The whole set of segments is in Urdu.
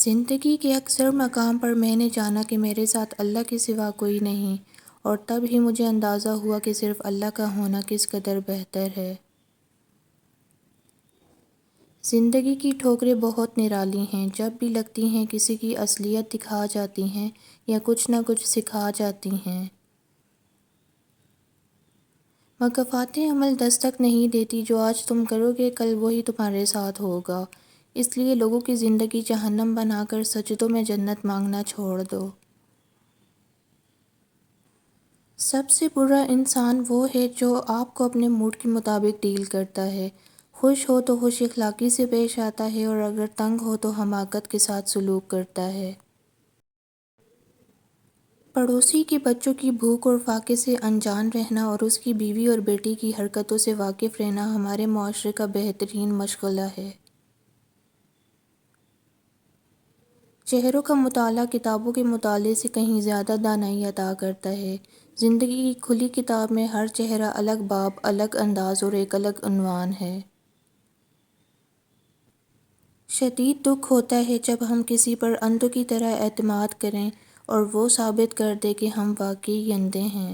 زندگی کے اکثر مقام پر میں نے جانا کہ میرے ساتھ اللہ کے سوا کوئی نہیں، اور تب ہی مجھے اندازہ ہوا کہ صرف اللہ کا ہونا کس قدر بہتر ہے۔ زندگی کی ٹھوکریں بہت نرالی ہیں، جب بھی لگتی ہیں کسی کی اصلیت دکھا جاتی ہیں یا کچھ نہ کچھ سکھا جاتی ہیں۔ مکافات عمل دستک نہیں دیتی، جو آج تم کرو گے کل وہی تمہارے ساتھ ہوگا، اس لیے لوگوں کی زندگی جہنم بنا کر سجدوں میں جنت مانگنا چھوڑ دو۔ سب سے برا انسان وہ ہے جو آپ کو اپنے موڈ کے مطابق ڈیل کرتا ہے، خوش ہو تو خوش اخلاقی سے پیش آتا ہے، اور اگر تنگ ہو تو حماقت کے ساتھ سلوک کرتا ہے۔ پڑوسی کے بچوں کی بھوک اور فاقے سے انجان رہنا اور اس کی بیوی اور بیٹی کی حرکتوں سے واقف رہنا ہمارے معاشرے کا بہترین مشغلہ ہے۔ چہروں کا مطالعہ کتابوں کے مطالعے سے کہیں زیادہ دانائی عطا کرتا ہے۔ زندگی کی کھلی کتاب میں ہر چہرہ الگ باب، الگ انداز اور ایک الگ عنوان ہے۔ شدید دکھ ہوتا ہے جب ہم کسی پر اندھوں کی طرح اعتماد کریں اور وہ ثابت کر دے کہ ہم واقعی اندھے ہیں۔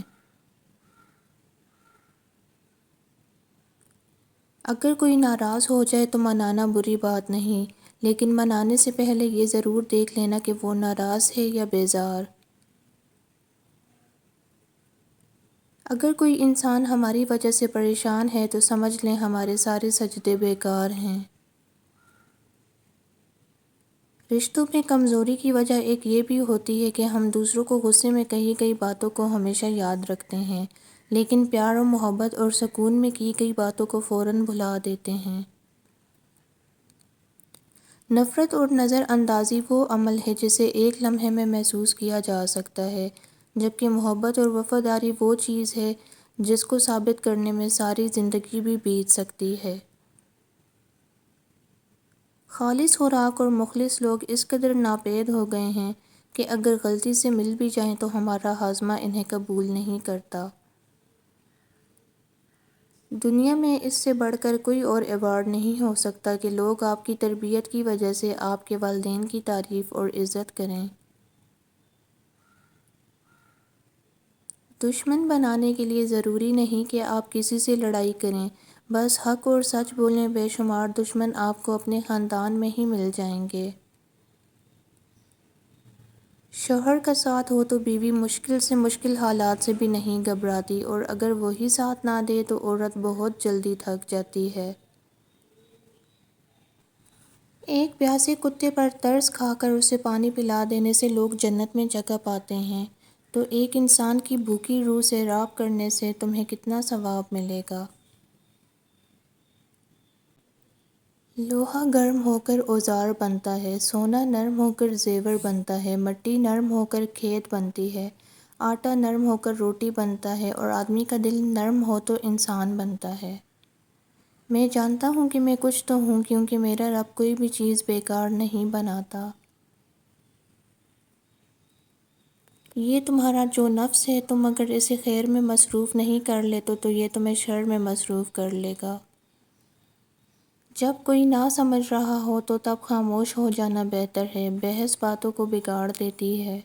اگر کوئی ناراض ہو جائے تو منانا بری بات نہیں، لیکن منانے سے پہلے یہ ضرور دیکھ لینا کہ وہ ناراض ہے یا بیزار۔ اگر کوئی انسان ہماری وجہ سے پریشان ہے تو سمجھ لیں ہمارے سارے سجدے بیکار ہیں۔ رشتوں میں کمزوری کی وجہ ایک یہ بھی ہوتی ہے کہ ہم دوسروں کو غصے میں کہی گئی باتوں کو ہمیشہ یاد رکھتے ہیں، لیکن پیار و محبت اور سکون میں کی گئی باتوں کو فوراً بھلا دیتے ہیں۔ نفرت اور نظر اندازی وہ عمل ہے جسے ایک لمحے میں محسوس کیا جا سکتا ہے، جبکہ محبت اور وفاداری وہ چیز ہے جس کو ثابت کرنے میں ساری زندگی بھی بیت سکتی ہے۔ خالص خوراک اور مخلص لوگ اس قدر ناپید ہو گئے ہیں کہ اگر غلطی سے مل بھی جائیں تو ہمارا ہاضمہ انہیں قبول نہیں کرتا۔ دنیا میں اس سے بڑھ کر کوئی اور ایوارڈ نہیں ہو سکتا کہ لوگ آپ کی تربیت کی وجہ سے آپ کے والدین کی تعریف اور عزت کریں۔ دشمن بنانے کے لیے ضروری نہیں کہ آپ کسی سے لڑائی کریں، بس حق اور سچ بولیں، بے شمار دشمن آپ کو اپنے خاندان میں ہی مل جائیں گے۔ شوہر کا ساتھ ہو تو بیوی مشکل سے مشکل حالات سے بھی نہیں گھبراتی، اور اگر وہی ساتھ نہ دے تو عورت بہت جلدی تھک جاتی ہے۔ ایک پیاسے کتے پر ترس کھا کر اسے پانی پلا دینے سے لوگ جنت میں جگہ پاتے ہیں، تو ایک انسان کی بھوکی روح سے راب کرنے سے تمہیں کتنا ثواب ملے گا۔ لوہا گرم ہو کر اوزار بنتا ہے، سونا نرم ہو کر زیور بنتا ہے، مٹی نرم ہو کر کھیت بنتی ہے، آٹا نرم ہو کر روٹی بنتا ہے، اور آدمی کا دل نرم ہو تو انسان بنتا ہے۔ میں جانتا ہوں کہ میں کچھ تو ہوں، کیونکہ میرا رب کوئی بھی چیز بیکار نہیں بناتا۔ یہ تمہارا جو نفس ہے، تم اگر اسے خیر میں مصروف نہیں کر لیتے تو یہ تمہیں شر میں مصروف کر لے گا۔ جب کوئی نہ سمجھ رہا ہو تو تب خاموش ہو جانا بہتر ہے، بحث باتوں کو بگاڑ دیتی ہے۔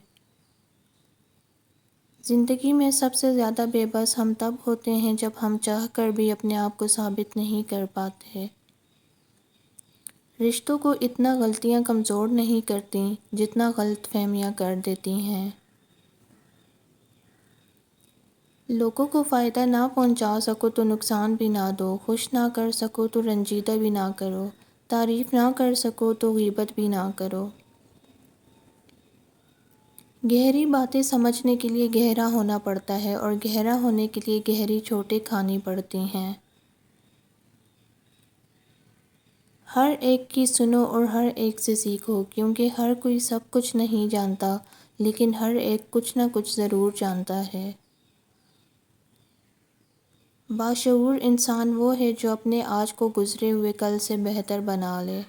زندگی میں سب سے زیادہ بے بس ہم تب ہوتے ہیں جب ہم چاہ کر بھی اپنے آپ کو ثابت نہیں کر پاتے۔ رشتوں کو اتنا غلطیاں کمزور نہیں کرتیں جتنا غلط فہمیاں کر دیتی ہیں۔ لوگوں کو فائدہ نہ پہنچا سکو تو نقصان بھی نہ دو، خوش نہ کر سکو تو رنجیدہ بھی نہ کرو، تعریف نہ کر سکو تو غیبت بھی نہ کرو۔ گہری باتیں سمجھنے کے لیے گہرا ہونا پڑتا ہے، اور گہرا ہونے کے لیے گہری چوٹیں کھانی پڑتی ہیں۔ ہر ایک کی سنو اور ہر ایک سے سیکھو، کیونکہ ہر کوئی سب کچھ نہیں جانتا، لیکن ہر ایک کچھ نہ کچھ ضرور جانتا ہے۔ باشعور انسان وہ ہے جو اپنے آج کو گزرے ہوئے کل سے بہتر بنا لے۔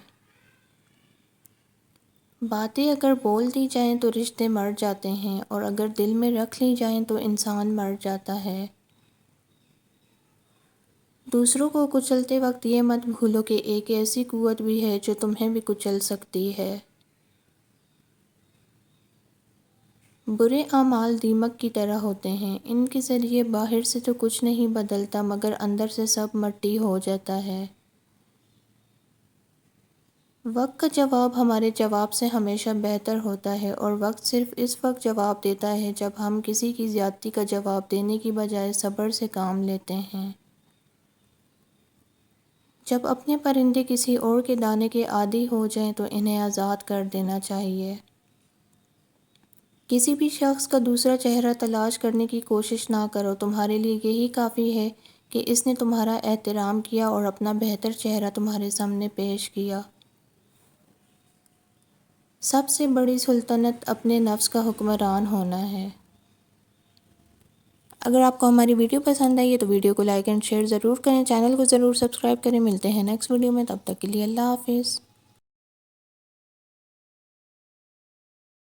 باتیں اگر بول دی جائیں تو رشتے مر جاتے ہیں، اور اگر دل میں رکھ لی جائیں تو انسان مر جاتا ہے۔ دوسروں کو کچلتے وقت یہ مت بھولو کہ ایک ایسی قوت بھی ہے جو تمہیں بھی کچل سکتی ہے۔ برے اعمال دیمک کی طرح ہوتے ہیں، ان کے ذریعے باہر سے تو کچھ نہیں بدلتا مگر اندر سے سب مٹی ہو جاتا ہے۔ وقت کا جواب ہمارے جواب سے ہمیشہ بہتر ہوتا ہے، اور وقت صرف اس وقت جواب دیتا ہے جب ہم کسی کی زیادتی کا جواب دینے کی بجائے صبر سے کام لیتے ہیں۔ جب اپنے پرندے کسی اور کے دانے کے عادی ہو جائیں تو انہیں آزاد کر دینا چاہیے۔ کسی بھی شخص کا دوسرا چہرہ تلاش کرنے کی کوشش نہ کرو، تمہارے لیے یہی کافی ہے کہ اس نے تمہارا احترام کیا اور اپنا بہتر چہرہ تمہارے سامنے پیش کیا۔ سب سے بڑی سلطنت اپنے نفس کا حکمران ہونا ہے۔ اگر آپ کو ہماری ویڈیو پسند آئی ہے تو ویڈیو کو لائک اینڈ شیئر ضرور کریں، چینل کو ضرور سبسکرائب کریں۔ ملتے ہیں نیکسٹ ویڈیو میں، تب تک کے لیے اللہ حافظ۔